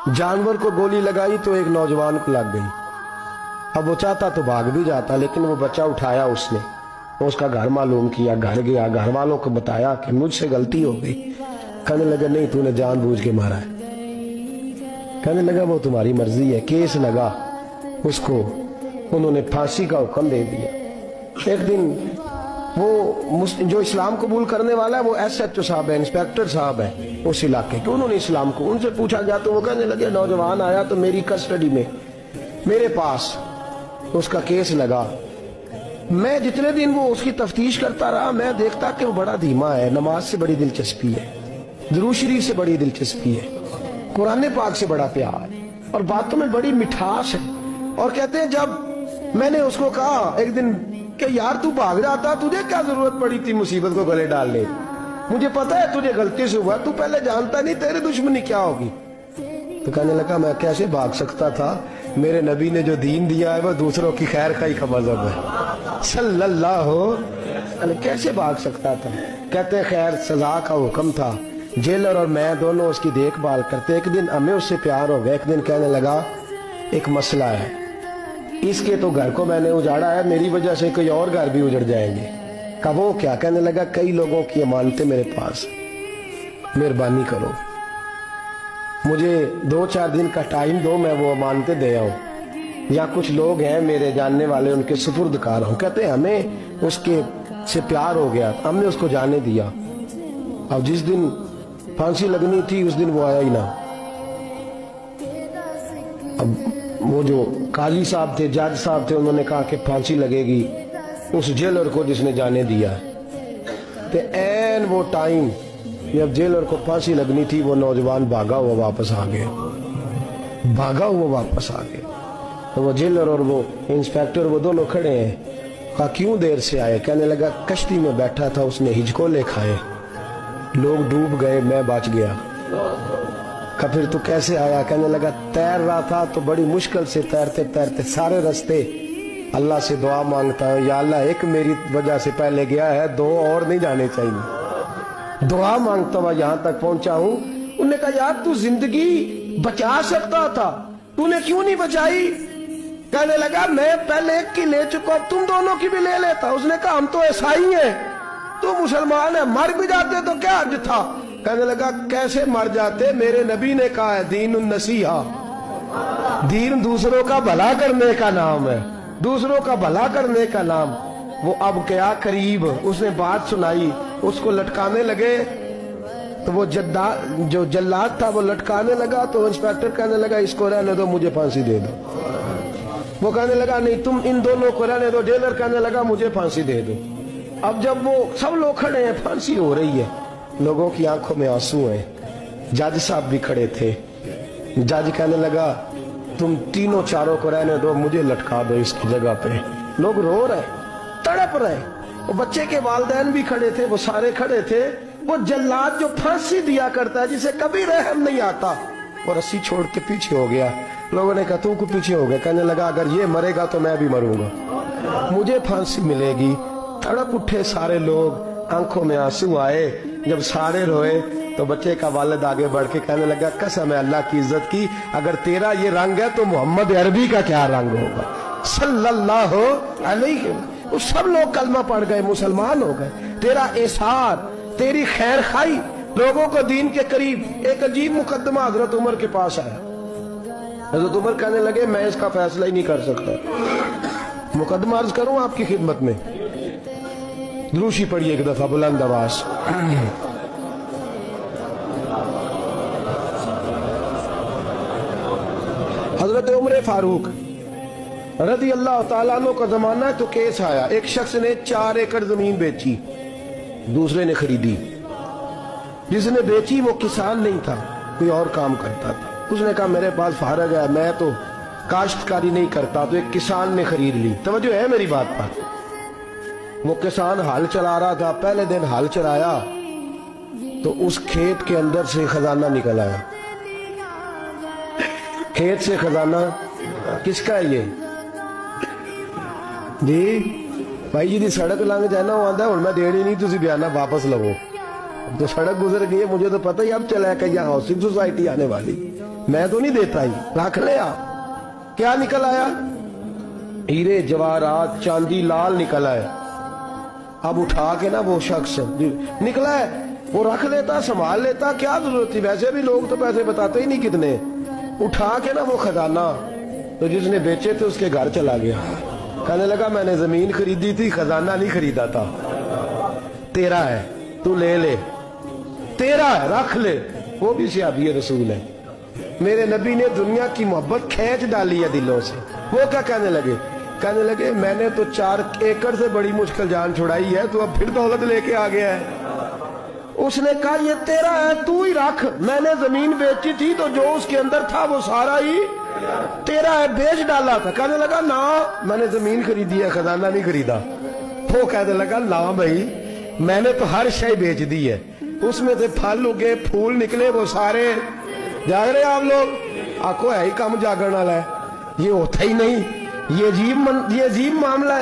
जानवर को गोली लगाई तो एक नौजवान को लग गई। अब वो चाहता तो भाग भी जाता, लेकिन वो बच्चा उठाया उसने, उसका घर मालूम किया, घर गया, घर वालों को बताया कि मुझसे गलती हो गई। कहने लगा नहीं, तूने जानबूझ के मारा है। कहने लगा वो तुम्हारी मर्जी है। केस लगा, उसको उन्होंने फांसी का हुक्म दे दिया। एक दिन वो जो इस्लाम कबूल करने वाला है वो SHO साहब है, इंस्पेक्टर साहब है उस इलाके के, उन्होंने इस्लाम को उनसे पूछा गया तो वो कहने लगे नौजवान आया तो मेरी कस्टडी में मेरे पास उसका केस लगा। मैं जितने दिन वो उसकी तफ्तीश करता रहा मैं देखता कि वो बड़ा धीमा है, नमाज से बड़ी दिलचस्पी है, दुरूद शरीफ से बड़ी दिलचस्पी है, कुरान पाक से बड़ा प्यार है और बातों में बड़ी मिठास है। और कहते हैं जब मैंने उसको कहा एक दिन कि यार तू भाग जाता, तुझे क्या जरूरत पड़ी थी मुसीबत को गले डालने, मुझे पता है तुझे गलती से हुआ, तू पहले जानता नहीं तेरी दुश्मनी क्या होगी। तो कहने लगा मैं कैसे भाग सकता था, मेरे नबी ने जो दीन दिया है वो दूसरों की खैर का ही का मजहब है सल्लल्लाहु अलैहि, कैसे भाग सकता था। कहते हैं खैर सजा का हुक्म था, जेलर और मैं दोनों उसकी देखभाल करते। एक दिन हमें उससे प्यार हो गया। एक दिन कहने लगा एक मसला है, इसके तो घर को मैंने उजाड़ा है, मेरी वजह से कोई और घर भी उजड़ जाएंगे। कहा वो क्या। कहने लगा कई लोगों की अमानतें मेरे पास, मेहरबानी करो मुझे 2-4 दिन का टाइम दो, मैं वो अमानतें दे आऊं। या कुछ लोग हैं मेरे जानने वाले, उनके सुपुर्दकार हूं। कहते हैं हमें उसके से प्यार हो गया, हमने उसको जाने दिया। अब जिस दिन फांसी लगनी थी उस दिन वो आया ही ना। अब वो जो काजी साहब थे, जज साहब थे, उन्होंने कहा कि फांसी लगेगी उस जेलर को जिसने जाने दिया। तो ऐन वो टाइम जब जेलर को फांसी लगनी थी वो नौजवान भागा हुआ वापस आ गया, भागा हुआ वापस आ गया। तो वो जेलर और वो इंस्पेक्टर वो दोनों खड़े हैं। कहा क्यों देर से आए। कहने लगा कश्ती में बैठा था, उसने हिचकोले खाए, लोग डूब गए, मैं बच गया। का फिर तू कैसे आया। कहने लगा तैर रहा था तो बड़ी मुश्किल से तैरते तैरते सारे रास्ते अल्लाह से दुआ मांगता हूँ, या अल्लाह एक मेरी वजह से पहले गया है, 2 और नहीं जाने चाहिए, दुआ मांगता हुआ यहाँ तक पहुंचा हूँ। उन्होंने कहा यार तू जिंदगी बचा सकता था, तूने क्यों नहीं बचाई। कहने लगा मैं पहले एक की ले चुका, तुम दोनों की भी ले लेता। उसने कहा हम तो ईसाई हैं, तू मुसलमान है, मर भी जाते तो क्या हर्ज था। कहने लगा कैसे मर जाते, मेरे नबी ने कहा है दीन नसीहा, दीन दूसरों का भला करने का नाम है, दूसरों का भला करने का नाम। वो अब क्या करीब उसने बात सुनाई, उसको लटकाने लगे तो वो जो जल्लाद था वो लटकाने लगा। तो इंस्पेक्टर कहने लगा इसको रहने दो, मुझे फांसी दे दो। वो कहने लगा नहीं तुम इन दोनों को रहने दो। जेलर कहने लगा मुझे फांसी दे दो। अब जब वो सब लोग खड़े हैं, फांसी हो रही है, लोगों की आंखों में आंसू हैं, जज साहब भी खड़े थे। जज कहने लगा तुम तीनों चारों को रहने दो, मुझे लटका दो इसकी जगह पे। लोग रो रहे, तड़प रहे। वो बच्चे के वालिदैन भी खड़े थे, वो सारे खड़े थे। वो जल्लाद जो फांसी दिया करता है, जिसे कभी रहम नहीं आता, वो रस्सी छोड़ के पीछे हो गया। लोगों ने कहा तू को पीछे हो गया। कहने लगा अगर ये मरेगा तो मैं भी मरूंगा, मुझे फांसी मिलेगी। तड़प उठे सारे लोग, आंखों में आंसू आए। जब सारे रोए तो बच्चे का वालिद आगे बढ़ के कहने लगा कसम है अल्लाह की इज्जत की, अगर तेरा ये रंग है तो मोहम्मद अरबी का क्या रंग होगा सल्लल्लाहु अलैहि। वो सब लोग कलमा पढ़ गए, मुसलमान हो गए। तेरा एसार, तेरी खैर खाई लोगों को दीन के करीब। एक अजीब मुकदमा हजरत उमर के पास आया। हजरत उमर कहने लगे मैं इसका फैसला ही नहीं कर सकता, मुकदमा अर्ज करूं आपकी खिदमत में। द्रूशी पढ़िए एक दफा बुलंद आवाज। हजरत उमर फारूक रज़ी अल्लाह ताला अन्हु का जमाना है तो केस आया। एक शख्स ने 4 एकड़ जमीन बेची, दूसरे ने खरीदी। जिसने बेची वो किसान नहीं था, कोई और काम करता था। उसने कहा मेरे पास फारग है, मैं तो काश्तकारी नहीं करता, तो एक किसान ने खरीद ली। तवज्जो है मेरी बात पर। वो किसान हल चला रहा था, पहले दिन हल चलाया तो उस खेत के अंदर से खजाना निकल आया। खेत से खजाना किसका है ये जी? भाई जी दी सड़क लंघ जाना वो आंदा मैं देनी नहीं, तुसी बयाना वापस लवो। तो सड़क गुजर गई है, मुझे तो पता ही अब चला कि यहाँ हाउसिंग सोसाइटी आने वाली। मैं तो नहीं देता ही, रख लिया। क्या निकल आया? हीरे जवाहरात चांदी लाल निकल आए। अब उठा के ना वो शख्स निकला है, वो रख लेता, संभाल लेता, क्या जरूरत थी? वैसे भी लोग तो पैसे बताते ही नहीं कितने। उठा के ना वो खजाना तो जिसने बेचे थे उसके घर चला गया। कहने लगा मैंने जमीन खरीदी थी, खजाना नहीं खरीदा था। तेरा है, तू ले ले, तेरा है, रख ले। वो भी सहाबी रसूल है। मेरे नबी ने दुनिया की मोहब्बत खींच डाली है दिलों से। वो क्या कहने लगे? कहने लगे मैंने तो 4 एकड़ से बड़ी मुश्किल जान छुड़ाई है, तू अब फिर दौलत लेके आ गया है। उसने कहा ये तेरा है, तू ही रख। मैंने जमीन बेची थी तो जो उसके अंदर था वो सारा ही तेरा है, बेच डाला था। कहने लगा ना, मैंने जमीन खरीदी है, खजाना नहीं खरीदा। वो कहने लगा ना भाई, मैंने तो हर शय बेच दी है, उसमें से फल उगे, फूल निकले, वो सारे। जाग रहे आप लोग? आखो है ही कम जागरण वाला है, ये होता ही नहीं। ये अजीब मामला है।